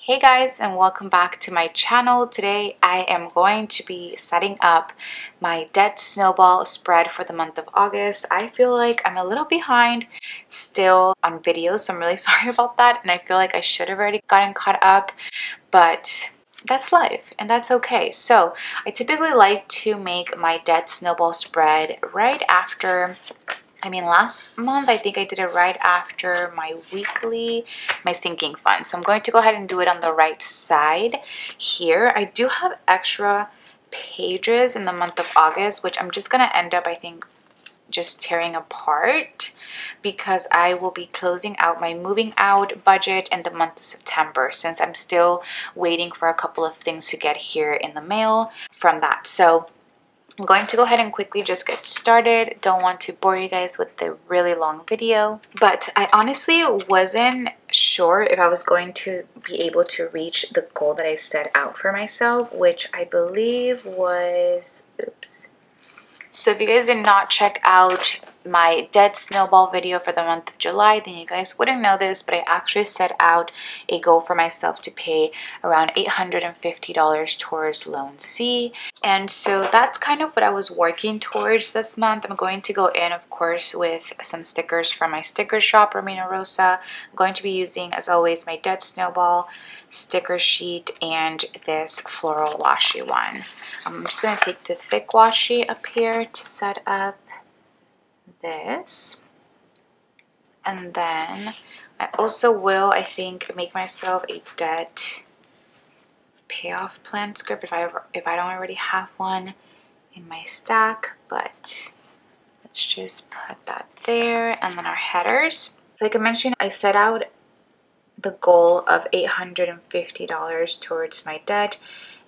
Hey guys, and welcome back to my channel. Today I am going to be setting up my debt snowball spread for the month of August. I feel like I'm a little behind still on videos, so I'm really sorry about that, and I feel like I should have already gotten caught up, but that's life and that's okay. So I typically like to make my debt snowball spread right after, last month I think I did it right after my sinking fund. So I'm going to go ahead and do it on the right side here. I do have extra pages in the month of August, which I'm just going to end up, I think, just tearing apart because I will be closing out my moving out budget in the month of September, since I'm still waiting for a couple of things to get here in the mail from that. So I'm going to go ahead and quickly just get started. Don't want to bore you guys with the really long video, but I honestly wasn't sure if I was going to be able to reach the goal that I set out for myself, which I believe was, So if you guys did not check out my debt snowball video for the month of July, then you guys wouldn't know this, but I actually set out a goal for myself to pay around $850 towards loan C. And so that's kind of what I was working towards this month. I'm going to go in, of course, with some stickers from my sticker shop, Romina. I'm going to be using, as always, my debt snowball sticker sheet and this floral washi one. I'm just going to take the thick washi up here to set up this, and then I also will, I think, make myself a debt payoff plan script if I don't already have one in my stack. But let's just put that there, and then our headers. So like I mentioned, I set out the goal of $850 towards my debt,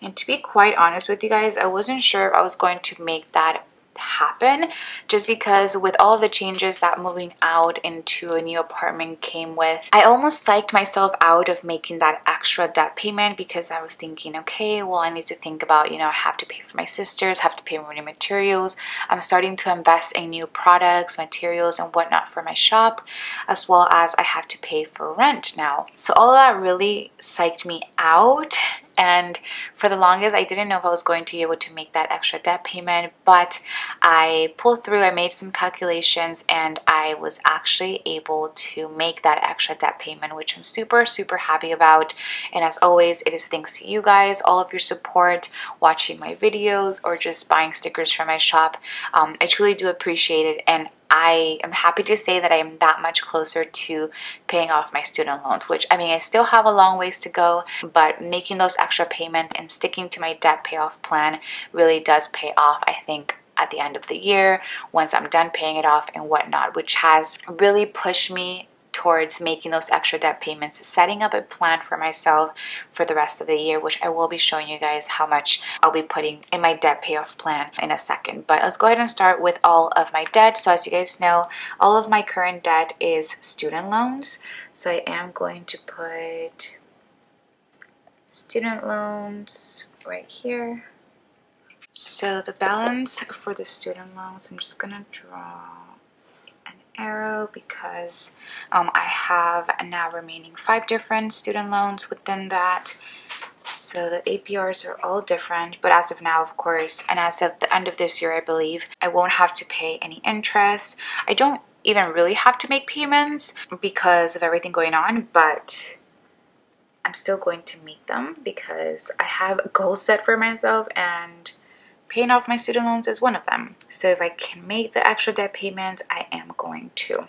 and to be quite honest with you guys, I wasn't sure if I was going to make that happen, just because with all the changes that moving out into a new apartment came with, I almost psyched myself out of making that extra debt payment, because I was thinking, okay, well, I need to think about, I have to pay for my sisters, have to pay for new materials. I'm starting to invest in new products, materials, and whatnot for my shop, as well as I have to pay for rent now. So all of that really psyched me out. And for the longest, I didn't know if I was going to be able to make that extra debt payment, but I pulled through. I made some calculations, and I was actually able to make that extra debt payment, which I'm super, super happy about. And as always, it is thanks to you guys, all of your support, watching my videos, or just buying stickers from my shop. I truly do appreciate it, and I am happy to say that I am that much closer to paying off my student loans, which, I still have a long ways to go, but making those extra payments and sticking to my debt payoff plan really does pay off, I think, at the end of the year, once I'm done paying it off and whatnot, which has really pushed me towards making those extra debt payments, setting up a plan for myself for the rest of the year, which I will be showing you guys how much I'll be putting in my debt payoff plan in a second. But let's go ahead and start with all of my debt. So as you guys know, all of my current debt is student loans. So I am going to put student loans right here. So the balance for the student loans, I'm just gonna draw arrow because I have now remaining 5 different student loans within that. So the APRs are all different, but as of now, of course, and as of the end of this year, I believe I won't have to pay any interest. I don't even really have to make payments because of everything going on, but I'm still going to make them because I have a goal set for myself, and paying off my student loans is one of them. So if I can make the extra debt payments, I am going to.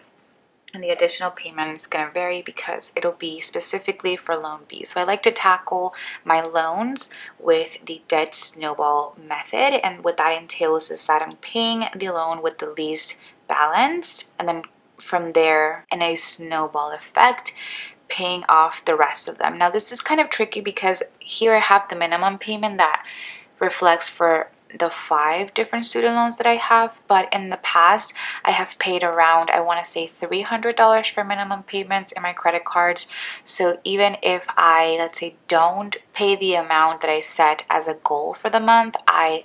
And the additional payment is going to vary because it'll be specifically for loan B. So I like to tackle my loans with the debt snowball method. And what that entails is that I'm paying the loan with the least balance, and then from there, in a snowball effect, paying off the rest of them. Now this is kind of tricky because here I have the minimum payment that reflects for the 5 different student loans that I have, but in the past I have paid around, I want to say, $300 for minimum payments in my credit cards. So even if I, let's say, don't pay the amount that I set as a goal for the month, I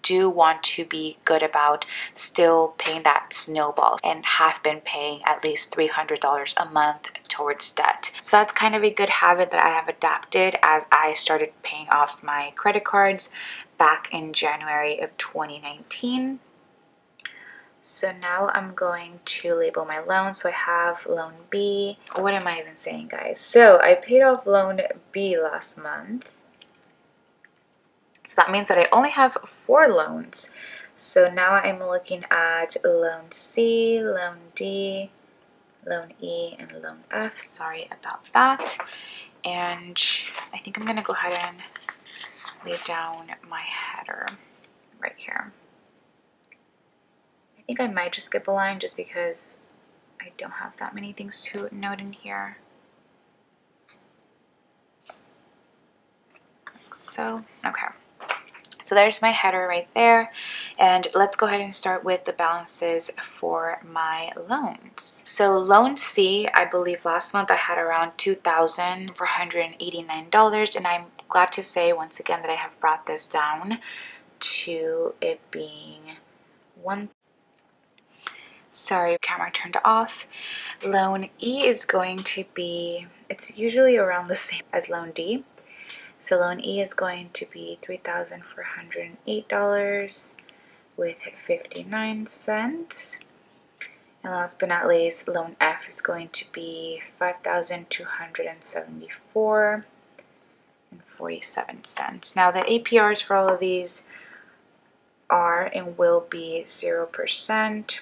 do want to be good about still paying that snowball, and have been paying at least $300 a month towards debt. So that's kind of a good habit that I have adapted as I started paying off my credit cards back in January of 2019. So now I'm going to label my loan. So I have loan B. What am I even saying, guys? So I paid off loan B last month. So that means that I only have 4 loans. So now I'm looking at loan C, loan D, loan E, and loan F. Sorry about that. And I think I'm going to go ahead and lay down my header right here. I think I might just skip a line just because I don't have that many things to note in here. Like so, okay. So there's my header right there. And let's go ahead and start with the balances for my loans. So loan C, I believe last month I had around $2,489. And I'm glad to say once again that I have brought this down to it being sorry, camera turned off. Loan E is going to be, it's usually around the same as loan D. So loan E is going to be $3,408 with 59 cents. And last but not least, loan F is going to be $5,274 and 47 cents. Now the APRs for all of these are and will be 0%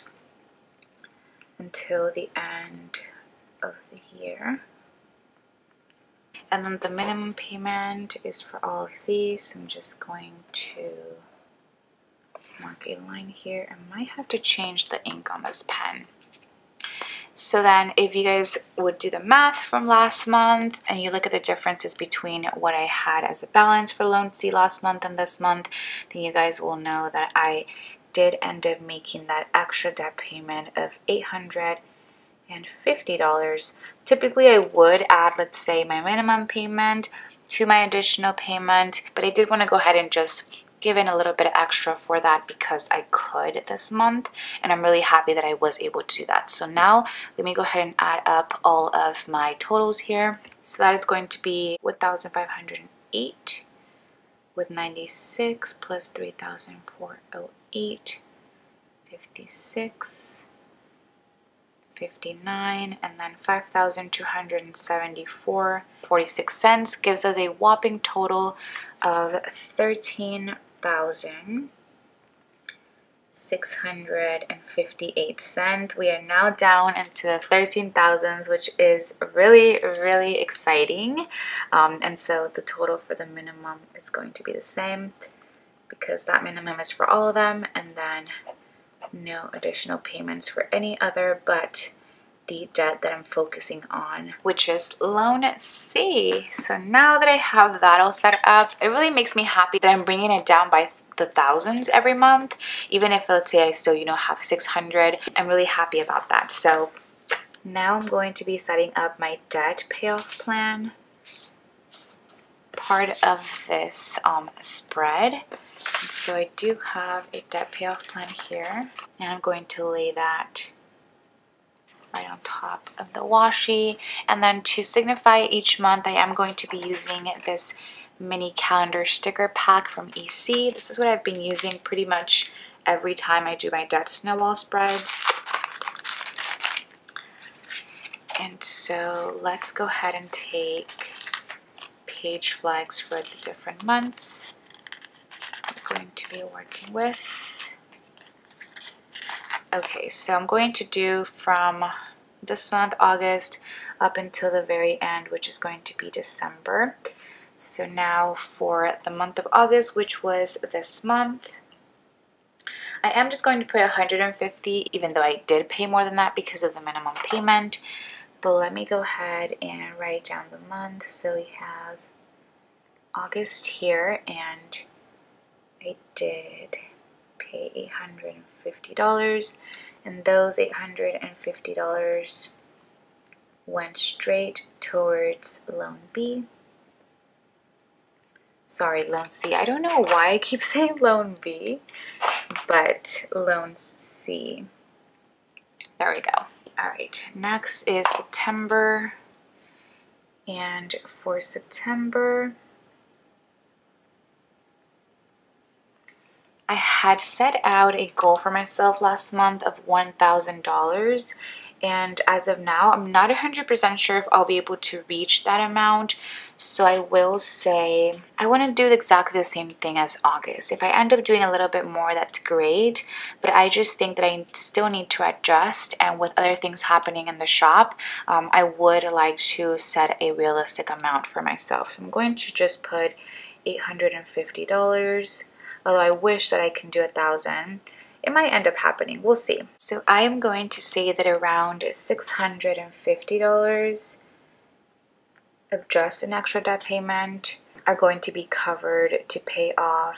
until the end of the year. And then the minimum payment is for all of these. I'm just going to mark a line here. I might have to change the ink on this pen. So then if you guys would do the math from last month and you look at the differences between what I had as a balance for loan C last month and this month, then you guys will know that I did end up making that extra debt payment of $850. Typically I would add, let's say, my minimum payment to my additional payment, but I did want to go ahead and just give in a little bit extra for that because I could this month, and I'm really happy that I was able to do that. So now let me go ahead and add up all of my totals here. So that is going to be 1,508 with 96 plus 3,408, 56, 59, and then 5,274 46 cents gives us a whopping total of 13,658 cents. We are now down into the 13,000s, which is really, really exciting. And so the total for the minimum is going to be the same because that minimum is for all of them, and then no additional payments for any other but the debt that I'm focusing on, which is loan C. So now that I have that all set up, it really makes me happy that I'm bringing it down by the thousands every month. Even if, let's say, I still, have 600, I'm really happy about that. So now I'm going to be setting up my debt payoff plan, part of this spread. So I do have a debt payoff plan here, and I'm going to lay that right on top of the washi. And then to signify each month, I am going to be using this mini calendar sticker pack from EC. This is what I've been using pretty much every time I do my debt snowball spreads. And so let's go ahead and take page flags for the different months we're going to be working with. Okay, so I'm going to do from this month, August, up until the very end, which is going to be December. So now for the month of August, which was this month, I am just going to put 150, even though I did pay more than that because of the minimum payment. But let me go ahead and write down the month. So we have August here, and I did pay $850, and those $850 went straight towards loan B. Sorry, loan C. I don't know why I keep saying loan B, but loan C. There we go. All right, next is September. And for September, I had set out a goal for myself last month of $1,000, and as of now, I'm not 100% sure if I'll be able to reach that amount. So I will say I want to do exactly the same thing as August. If I end up doing a little bit more, that's great, but I just think that I still need to adjust, and with other things happening in the shop, I would like to set a realistic amount for myself. So I'm going to just put $850. Although I wish that I can do 1,000. It might end up happening. We'll see. So I am going to say that around $650 of just an extra debt payment are going to be covered to pay off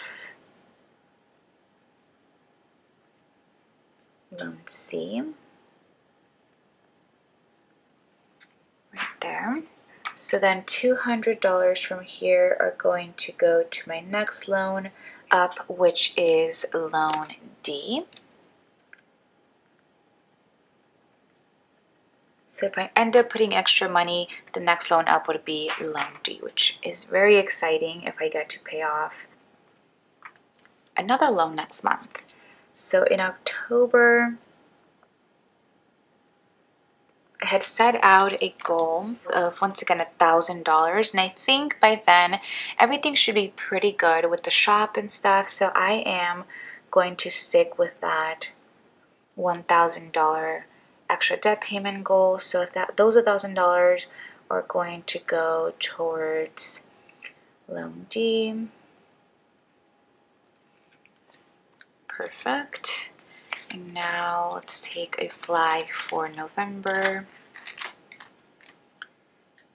loan C. Right there. So then $200 from here are going to go to my next loan up, which is loan D. So if I end up putting extra money, the next loan up would be loan D, which is very exciting if I get to pay off another loan next month. So in October, I had set out a goal of, once again, $1,000, and I think by then everything should be pretty good with the shop and stuff. So I am going to stick with that $1,000 extra debt payment goal. So that those $1,000 are going to go towards loan D. Perfect. And now let's take a flag for November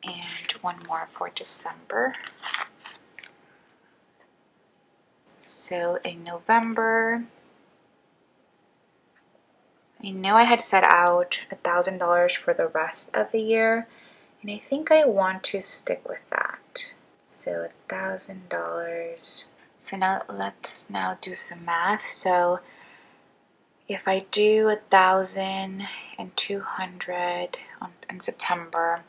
and one more for December. So in November, I know I had set out $1,000 for the rest of the year, and I think I want to stick with that. So $1,000. So now let's do some math. So if I do 1,200 in September,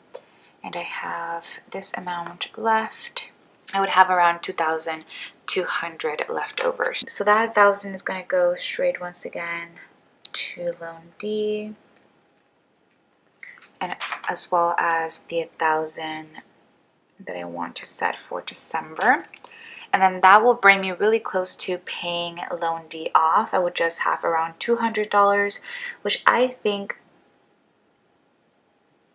and I have this amount left, I would have around 2,200 left over. So that 1,000 is going to go straight once again to loan D, and as well as the 1,000 that I want to set for December. And then that will bring me really close to paying loan D off. I would just have around $200, which I think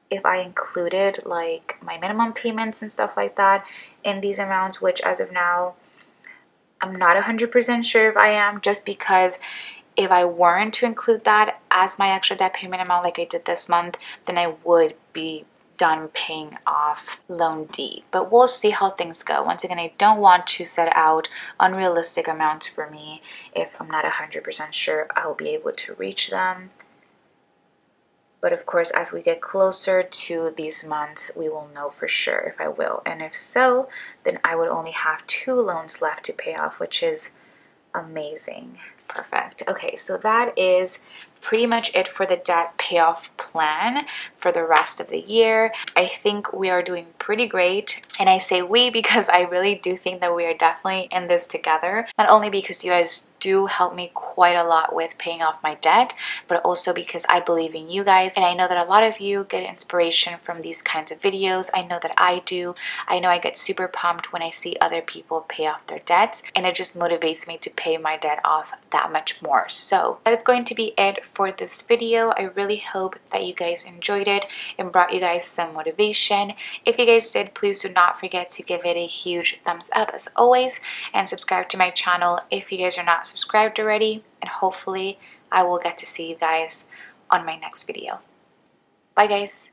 if I included like my minimum payments and stuff like that in these amounts, which as of now, I'm not 100% sure if I am, just because if I weren't to include that as my extra debt payment amount like I did this month, then I would be done paying off loan D. But we'll see how things go. Once again, I don't want to set out unrealistic amounts for me if I'm not 100% sure I'll be able to reach them. But of course, as we get closer to these months, we will know for sure if I will. And if so, then I would only have 2 loans left to pay off, which is amazing. Perfect. Okay, so that is pretty much it for the debt payoff plan for the rest of the year. I think we are doing pretty great, and I say we because I really do think that we are definitely in this together. Not only because you guys do help me quite a lot with paying off my debt, but also because I believe in you guys, and I know that a lot of you get inspiration from these kinds of videos. I know that I do. I know I get super pumped when I see other people pay off their debts, and it just motivates me to pay my debt off that much more. So that is going to be it for this video. I really hope that you guys enjoyed it and brought you guys some motivation. If you guys did, please do not forget to give it a huge thumbs up as always, and subscribe to my channel if you guys are not subscribed already, and hopefully I will get to see you guys on my next video. Bye guys.